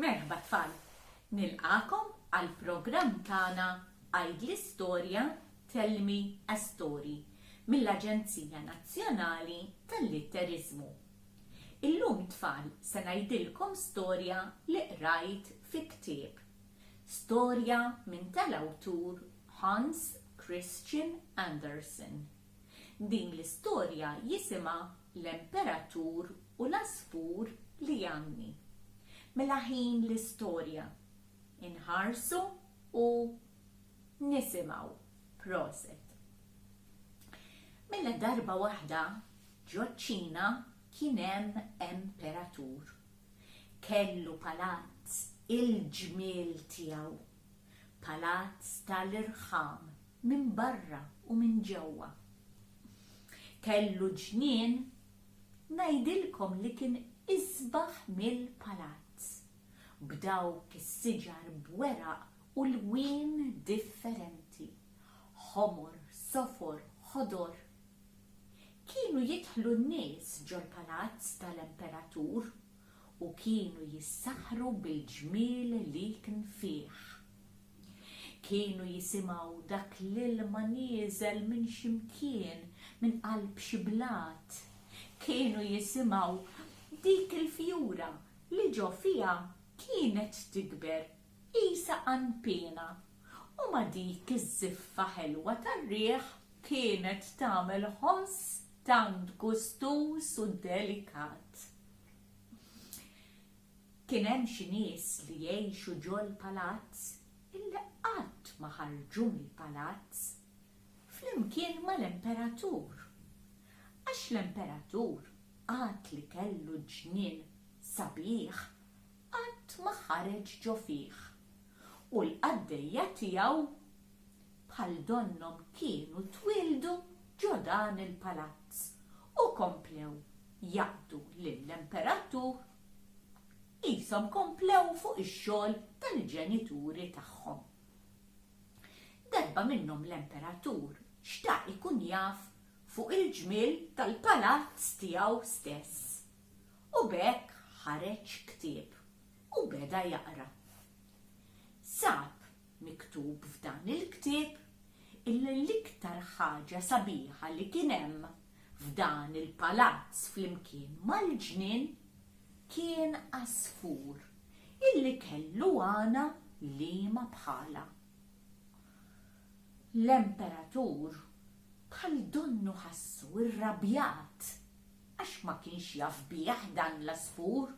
Merħba tfal, nilqakom għal-programm tagħna Għid l-Istorja Tell Me a Story mill-Aġenzija Nazzjonali tal-Litterizmu. Illum tfal se ngħidilkom storja li qrajt fi ktieb. Storja minn tal-awtur Hans Christian Andersen. Din l-istorja jisimha L-Imperatur u l-Asfur li janni. Mela ħin l-istorja inħarsu u nisimgħu. Proset. Mela darba waħda ġo-Ċina kien hemm imperatur. Kellu palazz il-ġmiel tiegħu. Palazz tal-irħam minn barra u minn ġewwa. Kellu ġnien ngħidilkom li kien isbaħ mill-palazz. B'dawk is-siġar b'weraq u lwien differenti. Ħomor, sofor, ħodor. Kienu jidħlu n-nies ġol-palazz tal-imperatur u kienu jissaħru bil-ġmiel li kien fih. Kienu jisimgħu dak l-ilma nieżel minn ximkien minn qalb xi blat. Kienu jisimgħu dik il-fjura li ġo fiha kienet tikber qisha qanpina u ma dik iż-żiffa ħelwa tar-riħ kienet tagħmel ħoss tant gustus u delikat. Kien hemm xi nies li jgħixu ġol-palazz illi qatt ma ħarġu mill-palazz flimkien mal-imperatur. Għax l-imperatur qatt li kellu ġnien sabiħ qatt ma ħareġ ġo fih. U l-qaddejja tiegħu bħal donnom kienu twildu ġo dan il-palazz u komplew jaqdu lill-imperatur qishom komplew fuq ix-xogħol tal-ġenituri tagħhom. Darba minnhom l-imperatur xtaq ikun jaf fuq il-ġmiel tal-palazz tiegħu stess. U bekk ħareġ ktieb u beda jaqra. Sab miktub f'dan il-ktieb l-iktar ħaġa sabiħa li kien hemm f'dan il-palazz flimkien mal-ġnien kien asfur illi kellu għana liema bħala. L-imperatur bħal donnu ħassu irrabjat għax ma kienx jaf bih dan l-asfur.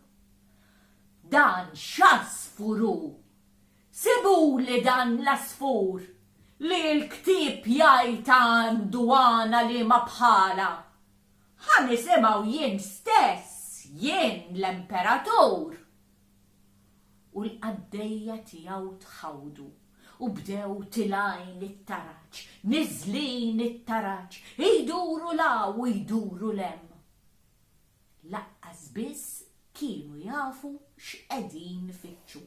Dan x'asfuru! Sibuli dan l-asfur li l-ktieb jgħid għandu għana liema bħala. Ħa nisimgħu jien stess, jien l-imperatur. U l-qaddejja tiegħu tħawdu u bdew tilajn it-taraġġ, niżlin it-taraġġ, jduru la u jduru lem. Laqqas biss kienu jafu x'qegħdin ifittxu.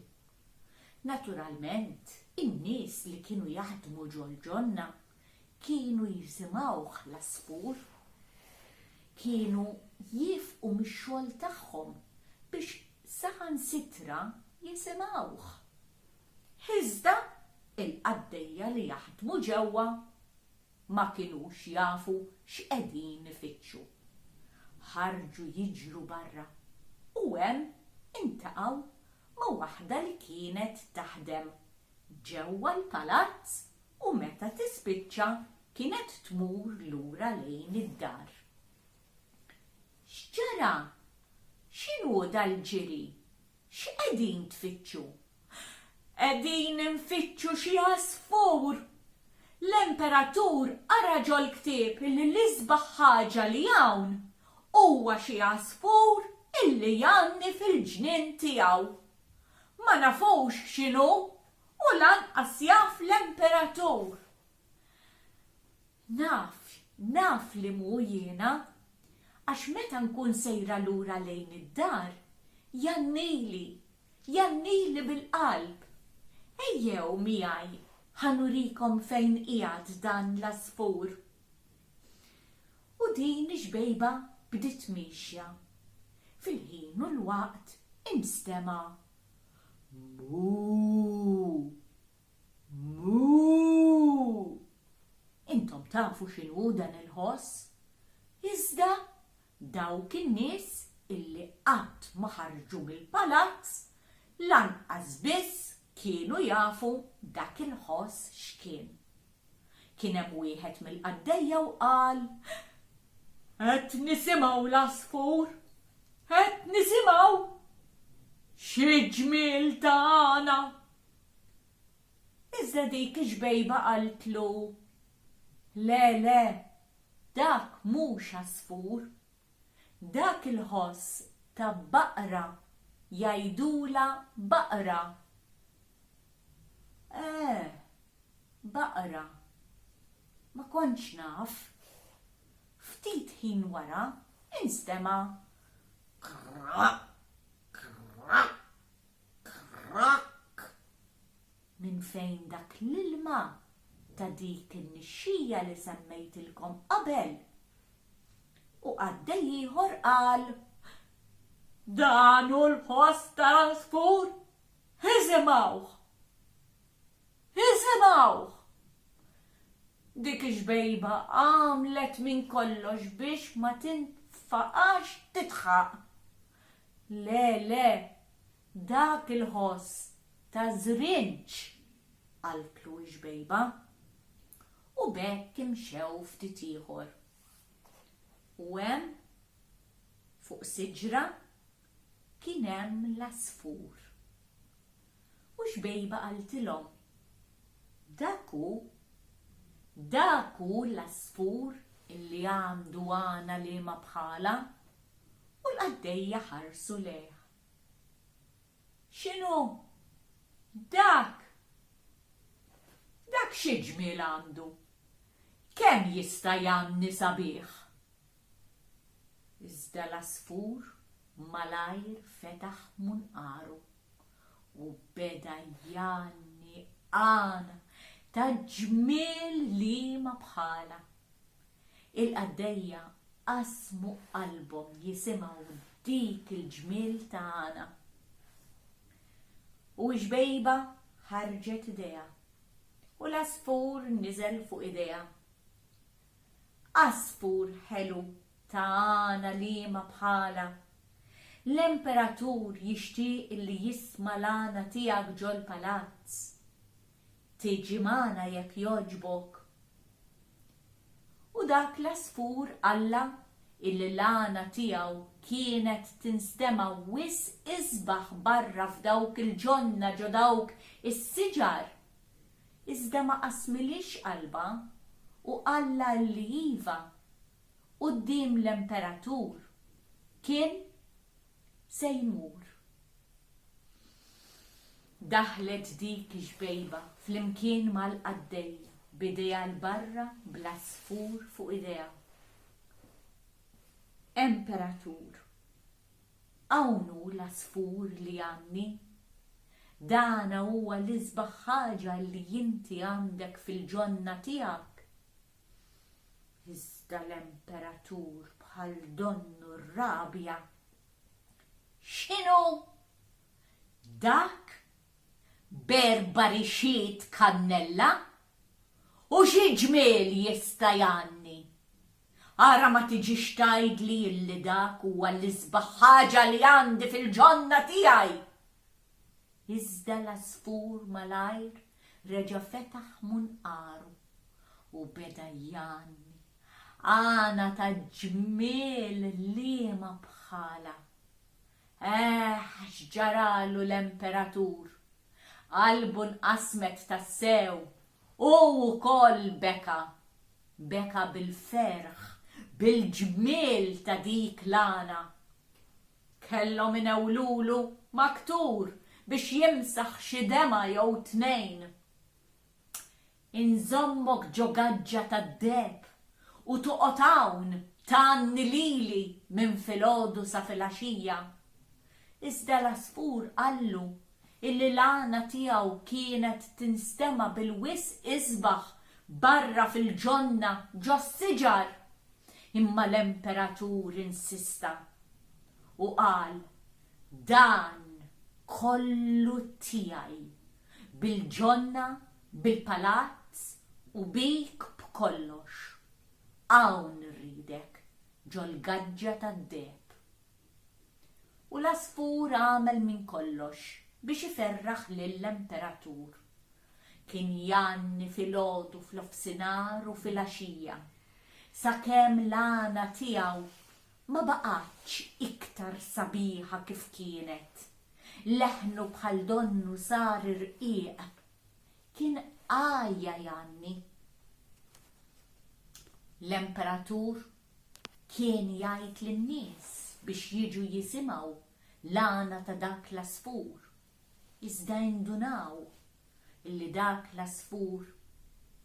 Naturalment, in-nies li kienu jaħdmu ġol-ġonna kienu jisimgħuh l-asfur. Kienu jifqu mix-xogħol tagħhom biex saħansitra jisimgħuh. Iżda il-qaddejja li jaħdmu ġewwa ma kinux jafu x'qegħdin ifittxu. Ħarġu jiġru barra u hemm intaqgħu ma' waħda li kienet taħdem ġewwa l-palazz u meta tispiċċa kienet tmur lura lejn id-dar. X'ġara? X'inhu dal-ġiri? X'qegħdin tfittxu? Qegħdin infittxu xi asfur. L-imperatur ara ġol-ktieb illi l-isbaħ ħaġa li hawn huwa xi asfur illi janni fil-ġnien tiegħu. Ma nafux x'inhu u lanqas jaf l-imperatur. Naf li mu jiena għax meta nkun sejra lura lejn id-dar jannili bil-qalb. Ejjew miegħi ħanurikom fejn qiegħed dan l-asfur. U din ix-bejba bdiet mixja. Fil-ħin u l-waqt instema' Mu. Mu. Intom tafu x'inhu dan il-ħoss? Iżda dawk in-nies illi qatt ma ħarġu mill-palazz lanqas biss kienu jafu dak il-ħoss x'kien. Kien hemm wieħed mill-qaddejja u qal: "Qed nisimgħu l-asfur, qed nisimgħu xi ġmiel tagħna." Iżda dik iġbejba qaltlu: "Le, dak mhux asfur, dak il-ħoss ta' baqra jgħidula baqra." Baqra. Ma kontx naf. Ftit ħin wara instema' krak, krak, krak minn fejn dak l-ilma ta' dik in-nixxija li semmejtilkom qabel. U qaddej ieħor qal: "Dan hu l-ħoss tal-asfur, isimgħuh, isimgħuh." Dik iġbejba għamlet minn kollox biex ma tinfaqax titħaq. Le, dak il-ħoss ta' żrinċ, qaltlu iġbejba. U bekk imxew ftit ieħor. U hemm fuq siġra kien hemm l-asfur. U xbejba qaltilhom: Daku l-asfur illi għandu għana li ma bħala. U l-qaddejja ħarsu lejh. "X'inhu? Dak xi ġmiel għandu? Kemm jista' janni sabiħ?" Iżda l-asfur malajr fetaħ munqaru u beda janni għana ta' ġmiel li ma bħala. Il-qaddejja qasmu qalbhom jisimgħu dik il-ġmiel ta' għana. U xbejba ħarġet idea u l-asfur niżel fuq idea. Asfur ħelu ta' għana li ma bħala. L-imperatur jixtieq li jisma' l-għana tiegħek ġol palazz. Tiġi magħna jekk jogħġbok. U dak l-asfur alla illi l-għana tiegħu kienet tinstema' wis isbaħ barra f'dawk il-ġonna ġo dawk is-siġar. Iżda ma qasmilix qalba u qalla li iva quddiem l-imperatur kien se jmur. Daħlet dik ġbejba flimkien mal-qaddejja b'idea l-barra bl-asfur fuq idea. "Imperatur, hawnhu l-asfur li għandi. Dana huwa l-isbaħ ħaġa li inti għandek fil-ġonna tiegħek." Iżda l-imperatur bħal donnu r-rabja: "X'inhu? Dak berbarixxiet kannella? U xi ġmiel jista' janni? Ara ma tiġix tgħidli li dak huwa l-isbaħ ħaġa li għandi fil-ġonna tiegħi." Iżda l-asfur malajr reġa' fetaħ munqaru u beda janni għana ta' ġmiel li ma bħala. X'ġaralu l-imperatur, qalbu nqasmet tas-sew u wkoll beka bil-ferħ bil-ġmiel ta' dik l-għana. Kellhom inewlulu maktur biex jimsaħ xi dema jew tnejn. Inżommok ġo gaġġa tad-deb u toqgħod hawn tanni lili minn filgħodu sa filgħaxija. Iżda l-asfur qallu illi l-għana tiegħu kienet tinstema' bil-wisq isbaħ barra fil-ġonna ġo s-siġar. Imma l-imperatur insista u qal: "Dan kollu tiegħi, bil-ġonna, bil-palazz u bik b'kollox. Hawn irridek ġol-gaġġa tad-deheb. U l-Asfur għamel minn kollox biex iferraħ lill-Imperatur. Kien janni fil-għodu fl-ofsinar u fil-għaxija, sakemm l-għana tiegħu ma baqgħetx iktar sabiħa kif kienet. Leħnu bħal donnu sar irqiq. Kien għajja janni. L-Imperatur kien jgħid lin-nies biex jiġu jisimgħu l-għana ta' dak l-Asfur. Iżda jindunaw illi dak l-Asfur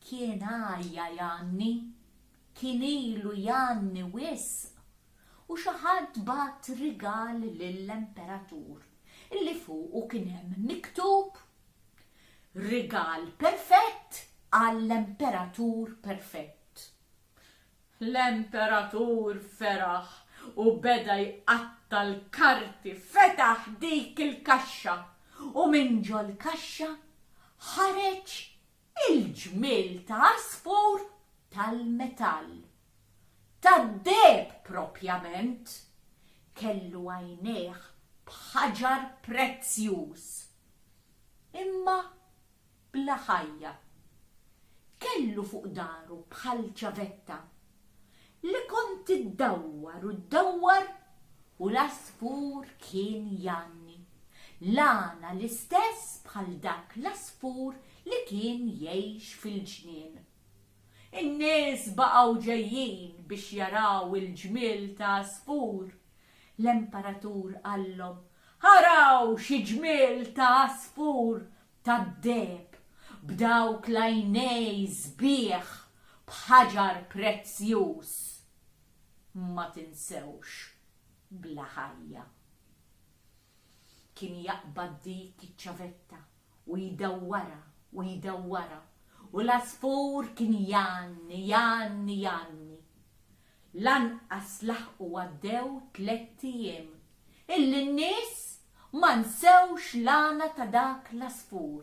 kien għajja janni, kien ilu janni wisq. U xi ħadd bat rigal lill-Imperatur illi fuqu kien hemm miktub rigal perfett għall-Imperatur perfett. L-Imperatur feraħ u beda jqatta l-karti, fetaħ dik il-kaxxa u minn ġo l-kaxxa ħareġ il-ġmiel ta' Asfur tal-metall. Tad-deheb propjament, kellu għajnejh b'ħaġar prezzjuż. Imma bla ħajja. Kellu fuq daru bħal ċavetta li kont iddawwar u ddawwar u l-Asfur kien janni. L-għana l-istess bħal dak l-Asfur li kien jgħix fil-ġnien. In-nies baqgħu ġejjin biex jaraw il-ġmiel ta' Asfur. L-Imperatur qallhom: araw xi ġmiel ta' Asfur tad-deheb b'dawk l-għajnej sbieħ b'ħaġar prezzjuż. Ma tinsewx bla ħajja. Kien jaqbad dik iċ-ċavetta u jdawwara u jdawwara. U l-Asfur kien janni. Lanqas laħqu għaddew 3 ijiem illi n-nies ma nsewx l-għana ta' dak l-Asfur.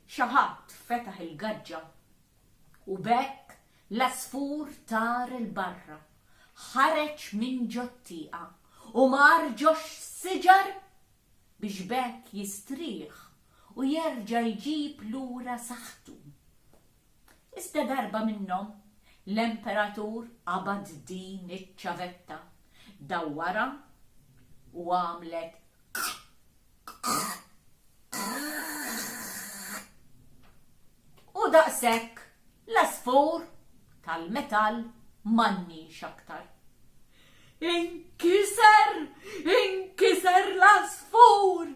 Xi ħadd fetaħ il-gaġġa u bekk l-Asfur tar il-barra, ħareġ minn ġottieqa u mar ġox siġar biex bekk jistrieħ u jerġa' jġib lura saħħtu. Iżda darba minnhom l-Imperatur qabad din iċ-ċavetta, dawwara u għamlet u daqshekk l-Asfur tal-metall m'għandniex aktar. Inkiser l-Asfur!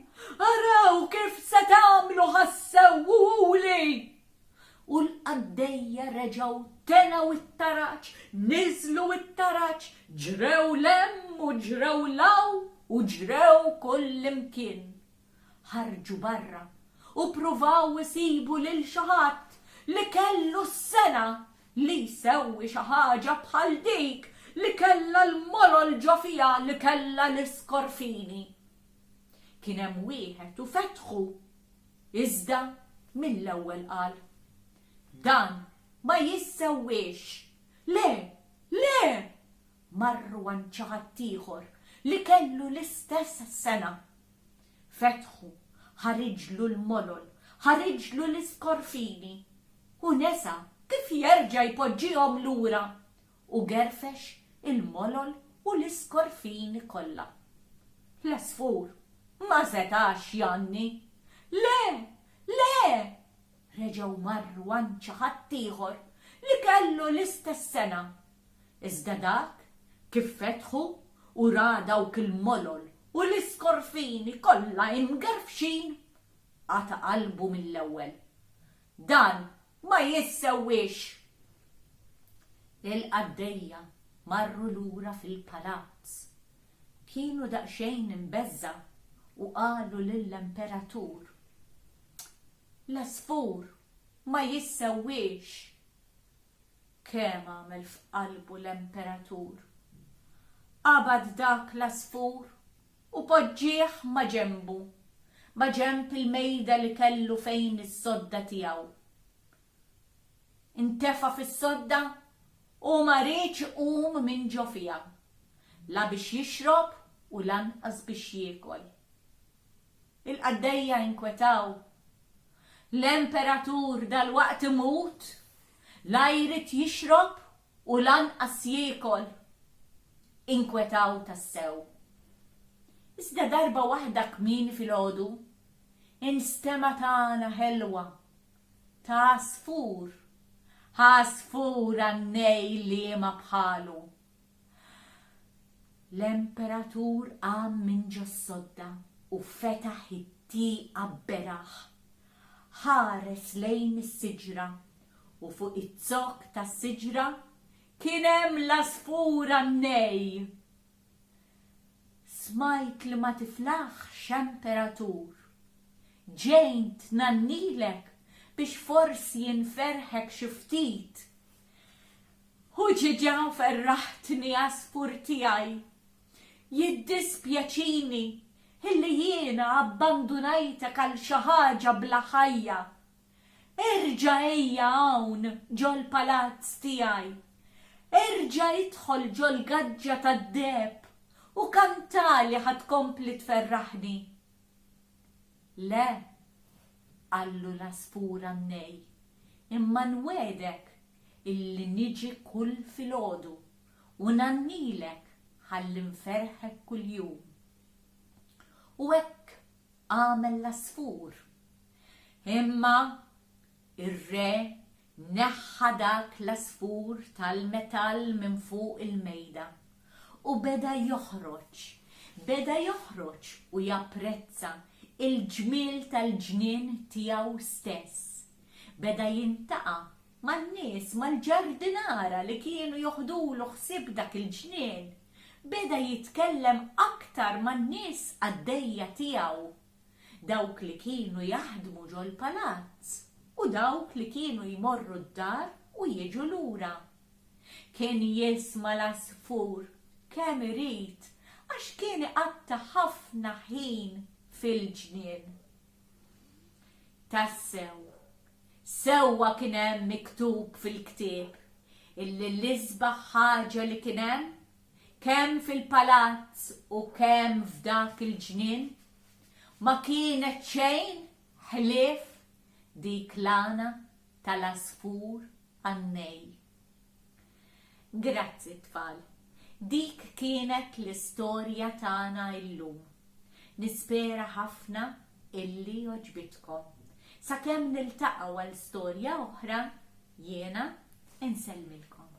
Araw kif se tagħmlu ħassewwuli! U l-qaddejja reġgħu tenaw it-taraċ, niżlu it-taraċ, ġrew lemm u ġrew law u ġrew kull imkien. Ħarġu barra u pruvaw isibu lil xi ħadd li kellu s-sena li jsewwi xi ħaġa bħal dik li kellha l-molol ġo fiha li kellha l-iskorfini. Kien hemm wieħed u fetħu, iżda mill-ewwel qal: dan ma jissewwiex. Le! Marru għand xi ħadd ieħor li kellu l-istess sena. Fetħu, ħariġlu l-molol, ħariġlu l-iskorfini u nesa kif jerġa' jpoġġihom lura u gerfex il-molol u l-iskorfini kollha. L-Asfur ma setax janni. Le! Reġgħu marru għand xi ħadd ieħor li kellu l-istess sena. Iżda dak kif fetħu u ra dawk il-molol u l-iskorfini kollha imgerfxin għata qalbu mill-ewwel. Dan ma jissewwiex. Il-qaddejja marru lura fil-palazz. Kienu daqsxejn imbeżza u qalu lill-Imperatur: l-Asfur ma jissewwiex. Kemm għamel f'qalbu l-Imperatur. Qabad dak l-Asfur u poġġih ma' ġenbu ma' ġenb il-mejda li kellu fejn is-sodda tiegħu. Intefa' fis-sodda u ma rridx iqum minn ġo fiha, la biex jixrob u lanqas biex jiekol. Il-qaddejja inkwetaw. L-imperatur dal-waqt imut, la jrid jixrob u lanqas jiekol. Inkwetaw tassew. Iżda darba waħda kmieni filgħodu, instema' tagħna ħelwa ta' għasfur, għasfur għannej li ma bħalu. L-imperatur qam minn ġo s-sodda u fetaħ it-tieqa beraħ. Ħares lejn is-siġra u fuq it-zokk tas-siġra kien hemm l-għasfur għannej. Smajt li ma tiflaħx imperatur. Ġejnt nannilek biex forsi jinferħek xi ftit. U ġiġa ferraħtni għasfur tiegħi. Jiddispjaċini illi jiena abbandunajtek għal xi ħaġa bla ħajja. Erġa' ejja hawn ġol palazz tiegħi. Erġa' idħol ġol gaġġa tad-deb u kantali ħad kompli tferraħni. Le, għallu l-għasfur għannej, imma nwedek illi niġi kull filgħodu u nannilek ħalli nferħek kull jum. U hekk għamel l-għasfur. Imma ir-re neħħa dak l-għasfur tal-metall minn fuq il-mejda u beda joħroġ u japprezza il-ġmiel tal-ġnien tiegħu stess. Beda jintaqa' man-nies mal-ġardinara li kienu joħdulu ħsieb dak il-ġnien. Beda jitkellem aktar man-nies għaddejja tiegħu, dawk li kienu jaħdmu ġol palazz u dawk li kienu jmorru d-dar u jiġu lura. Kien jisma' l-għasfur kemm irid għax kien iqatta' ħafna ħin fil-ġnien. Tassew, sewwa kien hemm miktub fil-ktieb illi l-isbaħ ħaġa li kien hemm kemm fil-palazz u kemm f'dak il-ġnien ma kienet xejn ħlief dik l-għana tal-għasfur għannej. Grazzi tfal, dik kienet l-istorja tagħna illum. Nispera ħafna illi oġbitkom. Sakemm niltaqgħu għal storja oħra, jiena insellmilkom.